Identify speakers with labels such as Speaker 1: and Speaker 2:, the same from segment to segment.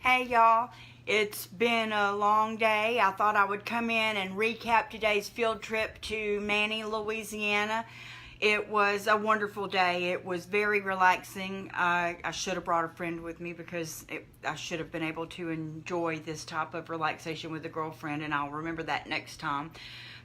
Speaker 1: Hey y'all, it's been a long day. I thought I would come in and recap today's field trip to Manny, Louisiana. It was a wonderful day. It was very relaxing. I should have brought a friend with me because I should have been able to enjoy this type of relaxation with a girlfriend, and I'll remember that next time.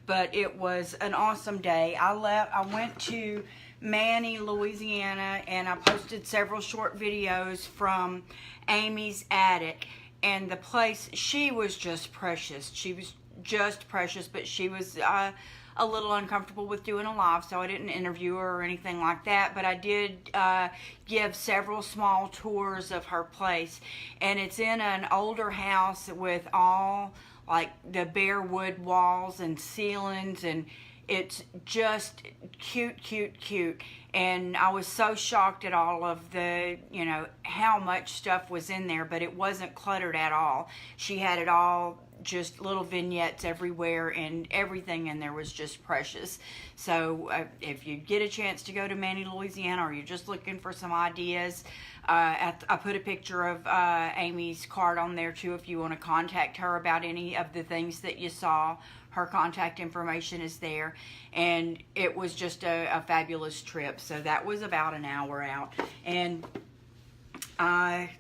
Speaker 1: But it was an awesome day. I went to Manny, Louisiana, and I posted several short videos from Amy's attic, and the place, she was just precious. She was just precious, but she was a little uncomfortable with doing a live, so I didn't interview her or anything like that, but I did give several small tours of her place. And it's in an older house with all like the bare wood walls and ceilings, and it's just cute. And I was so shocked at all of the, how much stuff was in there, but it wasn't cluttered at all. She had it all, just little vignettes everywhere, and everything in there was just precious. So if you get a chance to go to Manny, Louisiana, or you're just looking for some ideas, I put a picture of Amy's card on there too if you want to contact her about any of the things that you saw. Her contact information is there, and it was just a fabulous trip. So that was about an hour out, and I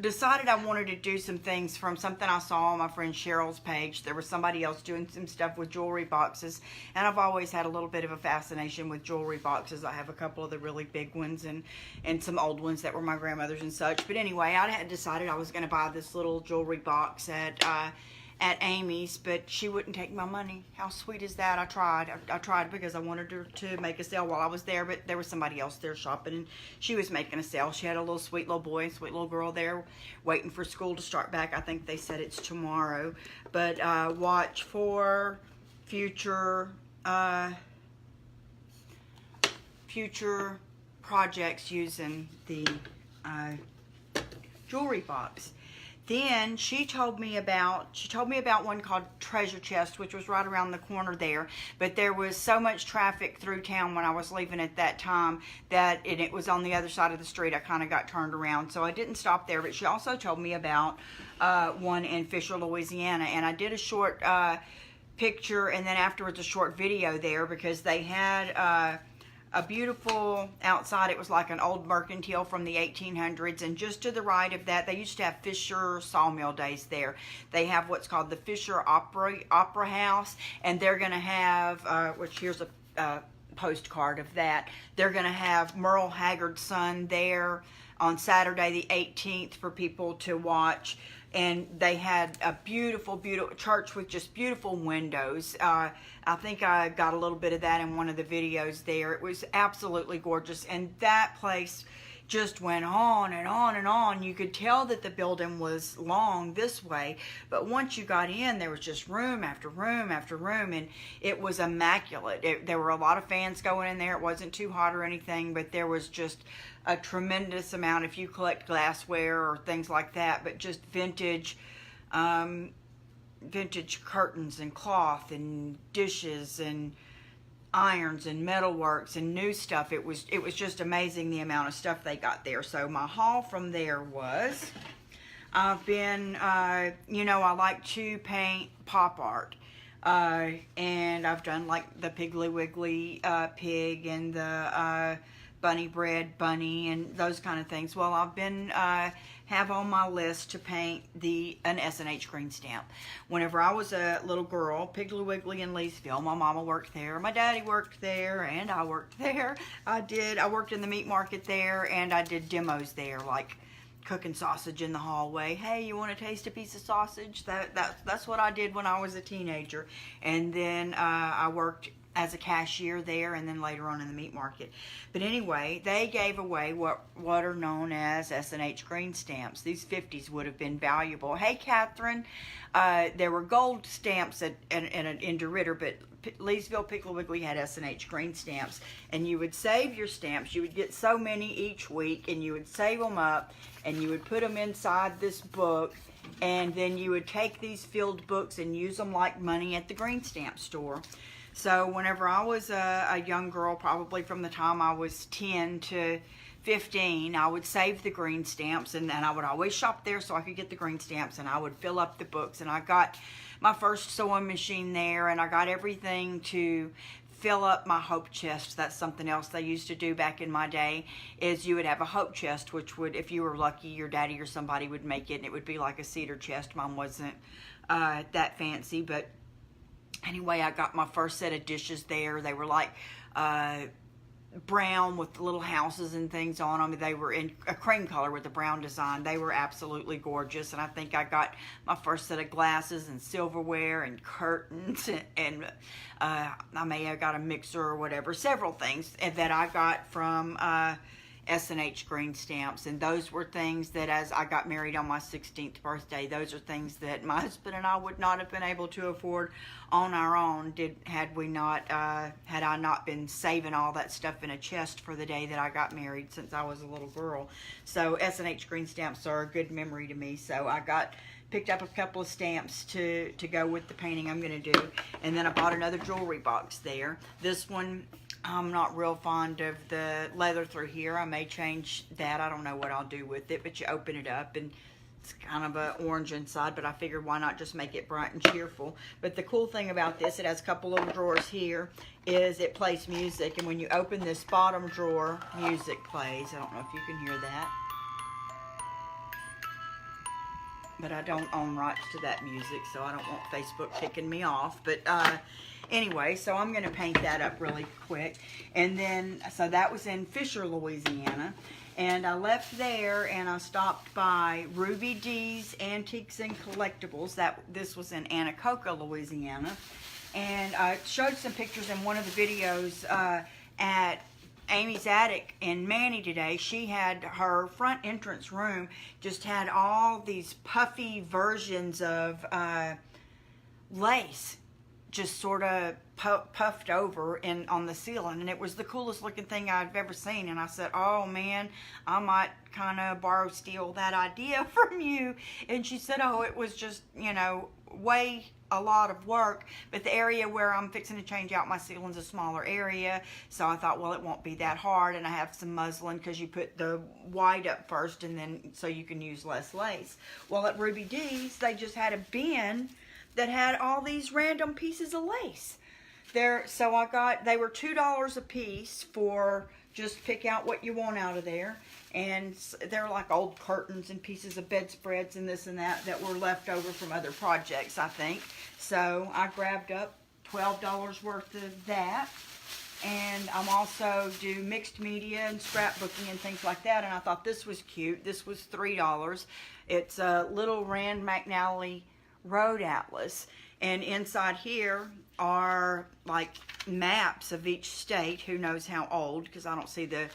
Speaker 1: decided I wanted to do some things from something I saw on my friend Cheryl's page. There was somebody else doing some stuff with jewelry boxes, and I've always had a little bit of a fascination with jewelry boxes. I have a couple of the really big ones and some old ones that were my grandmother's and such. But anyway, I had decided I was going to buy this little jewelry box at Amy's, but she wouldn't take my money. How sweet is that? I tried because I wanted her to make a sale while I was there, but there was somebody else there shopping, and she was making a sale. She had a little sweet little boy and sweet little girl there waiting for school to start back. I think they said it's tomorrow, but watch for future projects using the jewelry box. Then she told me about one called Treasure Chest, which was right around the corner there. But there was so much traffic through town when I was leaving at that time that it was on the other side of the street. I kind of got turned around, so I didn't stop there. But she also told me about one in Fisher, Louisiana, and I did a short picture and then afterwards a short video there because they had a beautiful outside. It was like an old mercantile from the 1800s, and just to the right of that, they used to have Fisher Sawmill days there. They have what's called the Fisher Opera House, and they're going to have, which here's a postcard of that, they're going to have Merle Haggard's son there on Saturday the 18th for people to watch. And they had a beautiful church with just beautiful windows. I think I got a little bit of that in one of the videos there. It was absolutely gorgeous, and that place just went on and on and on. You could tell that the building was long this way, but once you got in, there was just room after room after room, and it was immaculate. There were a lot of fans going in there. It wasn't too hot or anything, but there was just a tremendous amount, if you collect glassware or things like that, but just vintage curtains and cloth and dishes and irons and metalworks and new stuff. It was just amazing the amount of stuff they got there. So my haul from there was, I've been, I like to paint pop art. And I've done like the Piggly Wiggly pig and the bunny bread bunny and those kind of things. Well, I've been have on my list to paint an S&H green stamp. Whenever I was a little girl, Piggly Wiggly in Leesville, my mama worked there, my daddy worked there, and I worked there. I worked in the meat market there, and I did demos there, like cooking sausage in the hallway. Hey, you want to taste a piece of sausage? That's what I did when I was a teenager. And then I worked as a cashier there, and then later on in the meat market. But anyway, they gave away what are known as S&H green stamps. These 50s would have been valuable. Hey, Catherine, there were gold stamps in DeRidder, but Leesville Piggly Wiggly had S&H green stamps, and you would save your stamps. You would get so many each week, and you would save them up, and you would put them inside this book, and then you would take these filled books and use them like money at the green stamp store. So whenever I was a young girl, probably from the time I was 10 to 15, I would save the green stamps, and then I would always shop there so I could get the green stamps, and I would fill up the books. And I got my first sewing machine there, and I got everything to fill up my hope chest. That's something else they used to do back in my day, is you would have a hope chest, which would, if you were lucky, your daddy or somebody would make it, and it would be like a cedar chest. Mine wasn't that fancy, but anyway, I got my first set of dishes there. They were like brown with little houses and things on them. They were in a cream color with a brown design. They were absolutely gorgeous. And I think I got my first set of glasses and silverware and curtains, and I may have got a mixer or whatever, several things that I got from S&H green stamps. And those were things that, as I got married on my 16th birthday, those are things that my husband and I would not have been able to afford on our own had I not been saving all that stuff in a chest for the day that I got married, since I was a little girl. So S&H green stamps are a good memory to me. So I picked up a couple of stamps to go with the painting I'm going to do, and then I bought another jewelry box there. This one, I'm not real fond of the leather through here. I may change that. I don't know what I'll do with it, but you open it up and it's kind of an orange inside, but I figured why not just make it bright and cheerful. But the cool thing about this, it has a couple little drawers here, is it plays music, and when you open this bottom drawer, music plays. I don't know if you can hear that, but I don't own rights to that music, so I don't want Facebook kicking me off. But anyway, so I'm going to paint that up really quick. And then, so that was in Fisher, Louisiana. And I left there and I stopped by Ruby D's Antiques and Collectibles. This was in Anacoca, Louisiana. And I showed some pictures in one of the videos at Amy's Attic in Manny today. She had her front entrance room, just had all these puffy versions of lace just sort of puffed over on the ceiling, and it was the coolest looking thing I've ever seen. And I said, oh man, I might kind of steal that idea from you. And she said, oh, it was just, you know, a lot of work, but the area where I'm fixing to change out my ceiling's a smaller area, so I thought, well, it won't be that hard. And I have some muslin, because you put the white up first, and then so you can use less lace. Well, at Ruby D's, they just had a bin that had all these random pieces of lace there. So they were $2 a piece for just pick out what you want out of there. And they're like old curtains and pieces of bedspreads and this and that were left over from other projects, I think. So I grabbed up $12 worth of that. And I'm also do mixed media and scrapbooking and things like that. And I thought this was cute. This was $3. It's a little Rand McNally Road Atlas. And inside here are like maps of each state. Who knows how old, because I don't see the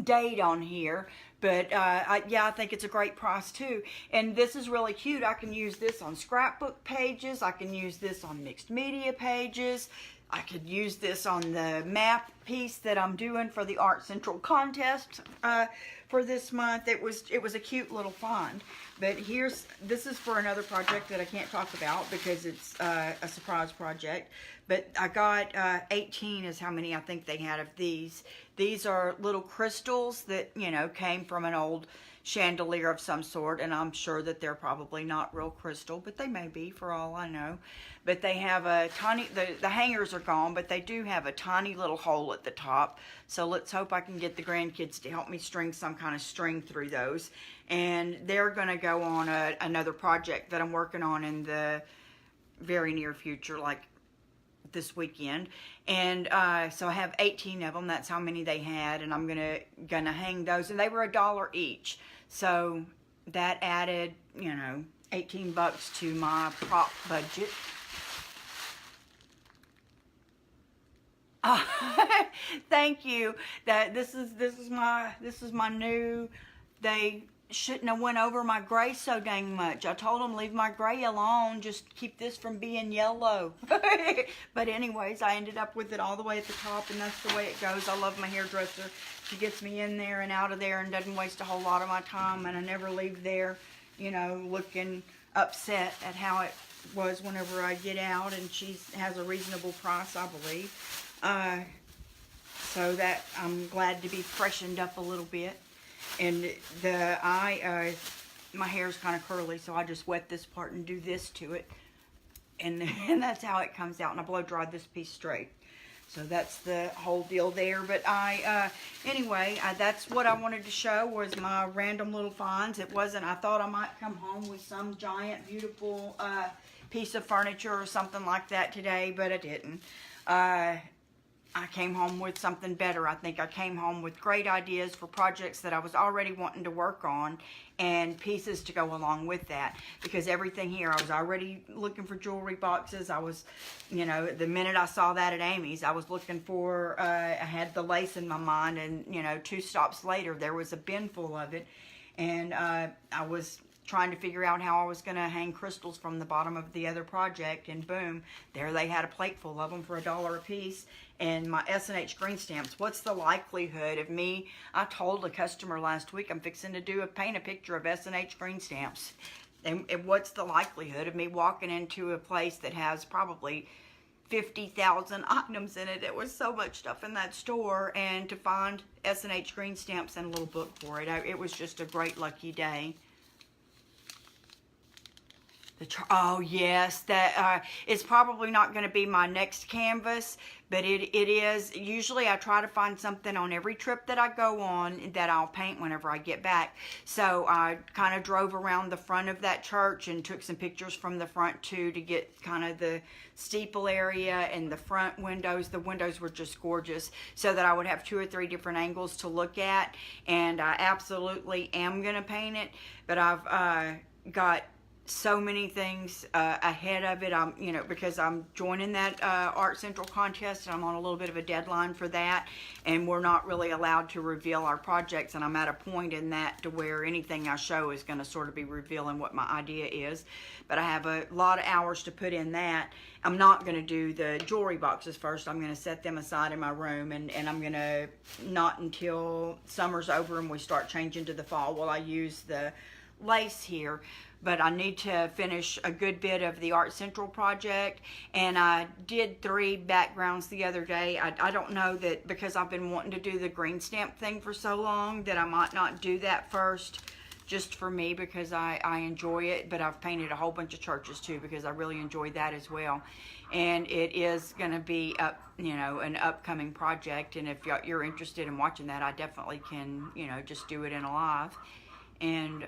Speaker 1: date on here. But yeah, I think it's a great price too. And this is really cute. I can use this on scrapbook pages. I can use this on mixed media pages. I could use this on the map piece that I'm doing for the Art Central contest for this month. It was a cute little find. But this is for another project that I can't talk about because it's a surprise project. But I got 18 is how many I think they had of these. These are little crystals that, you know, came from an old chandelier of some sort, and I'm sure that they're probably not real crystal, but they may be for all I know. But they have a tiny, the hangers are gone, but they do have a tiny little hole at the top. So let's hope I can get the grandkids to help me string some kind of string through those. And they're going to go on another project that I'm working on in the very near future, like this weekend. And so I have 18 of them. That's how many they had, and I'm gonna hang those, and they were $1 each. So that added, you know, 18 bucks to my prop budget. Thank you. This is my new. They shouldn't have went over my gray so dang much. I told them leave my gray alone, just keep this from being yellow. But anyways, I ended up with it all the way at the top, and that's the way it goes. I love my hairdresser. She gets me in there and out of there and doesn't waste a whole lot of my time, and I never leave there, you know, looking upset at how it was whenever I get out. And she has a reasonable price, I believe. so that I'm glad to be freshened up a little bit. And my hair's kind of curly, so I just wet this part and do this to it, and that's how it comes out. And I blow dried this piece straight. So that's the whole deal there. But anyway, that's what I wanted to show, was my random little finds. It wasn't, I thought I might come home with some giant, beautiful piece of furniture or something like that today, but I didn't. I came home with something better. I think I came home with great ideas for projects that I was already wanting to work on, and pieces to go along with that. Because everything here, I was already looking for jewelry boxes. I was, you know, the minute I saw that at Amy's, I was looking for, I had the lace in my mind, and, you know, 2 stops later, there was a bin full of it. And I was trying to figure out how I was going to hang crystals from the bottom of the other project, and boom, there they had a plate full of them for $1 a piece. And my S&H green stamps, what's the likelihood of me, I told a customer last week I'm fixing to paint a picture of S&H green stamps. And what's the likelihood of me walking into a place that has probably 50,000 items in it? There was so much stuff in that store, and to find S&H green stamps and a little book for it, it was just a great lucky day. Oh yes, that it's probably not going to be my next canvas, but it is. Usually I try to find something on every trip that I go on that I'll paint whenever I get back. So I kind of drove around the front of that church and took some pictures from the front too, to get kind of the steeple area and the front windows. The windows were just gorgeous, so that I would have 2 or 3 different angles to look at. And I absolutely am going to paint it, but I've got so many things ahead of it. You know, because I'm joining that Art Central contest, and I'm on a little bit of a deadline for that, and we're not really allowed to reveal our projects, and I'm at a point in that to where anything I show is going to sort of be revealing what my idea is. But I have a lot of hours to put in that. I'm not going to do the jewelry boxes first. I'm going to set them aside in my room, and I'm going to, not until summer's over and we start changing to the fall, will I use the lace here. But I need to finish a good bit of the Art Central project, and I did 3 backgrounds the other day. I don't know, that because I've been wanting to do the green stamp thing for so long, that I might not do that first, just for me, because I enjoy it. But I've painted a whole bunch of churches too, because I really enjoyed that as well. And it is going to be an upcoming project, and if you're interested in watching that, I definitely can, just do it in a live. And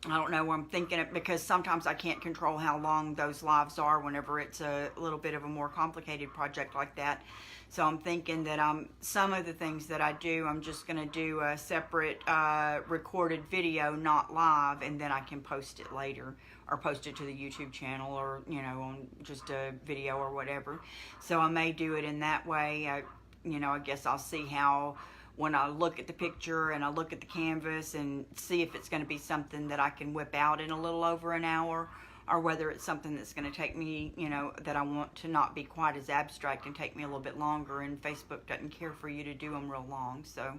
Speaker 1: I don't know, I'm thinking it, because sometimes I can't control how long those lives are whenever it's a little bit of a more complicated project like that. So I'm thinking that some of the things that I do, I'm just going to do a separate recorded video, not live, and then I can post it later, or post it to the YouTube channel, or, on just a video or whatever. So I may do it in that way. I guess I'll see how, when I look at the picture and I look at the canvas, and see if it's going to be something that I can whip out in a little over an hour, or whether it's something that's going to take me, that I want to not be quite as abstract and take me a little bit longer, and Facebook doesn't care for you to do them real long. So,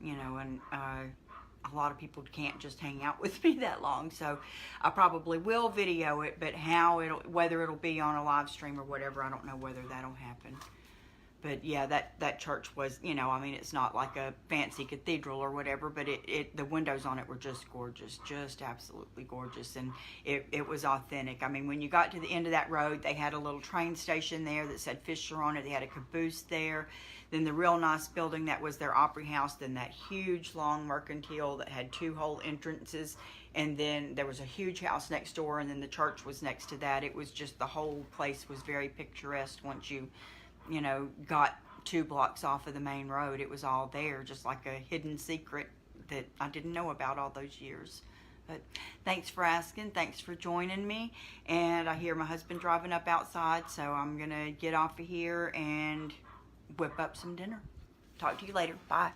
Speaker 1: and a lot of people can't just hang out with me that long. So I probably will video it, but whether it'll be on a live stream or whatever, I don't know whether that'll happen. But yeah, that church was, it's not like a fancy cathedral or whatever, but the windows on it were just gorgeous, just absolutely gorgeous. And it was authentic. I mean, when you got to the end of that road, they had a little train station there that said Fisher on it. They had a caboose there. Then the real nice building that was their Opry House. Then that huge long mercantile that had 2 whole entrances. And then there was a huge house next door, and then the church was next to that. It was just, the whole place was very picturesque once you got 2 blocks off of the main road. It was all there, just like a hidden secret that I didn't know about all those years. But thanks for asking. Thanks for joining me. And I hear my husband driving up outside, so I'm going to get off of here and whip up some dinner. Talk to you later. Bye.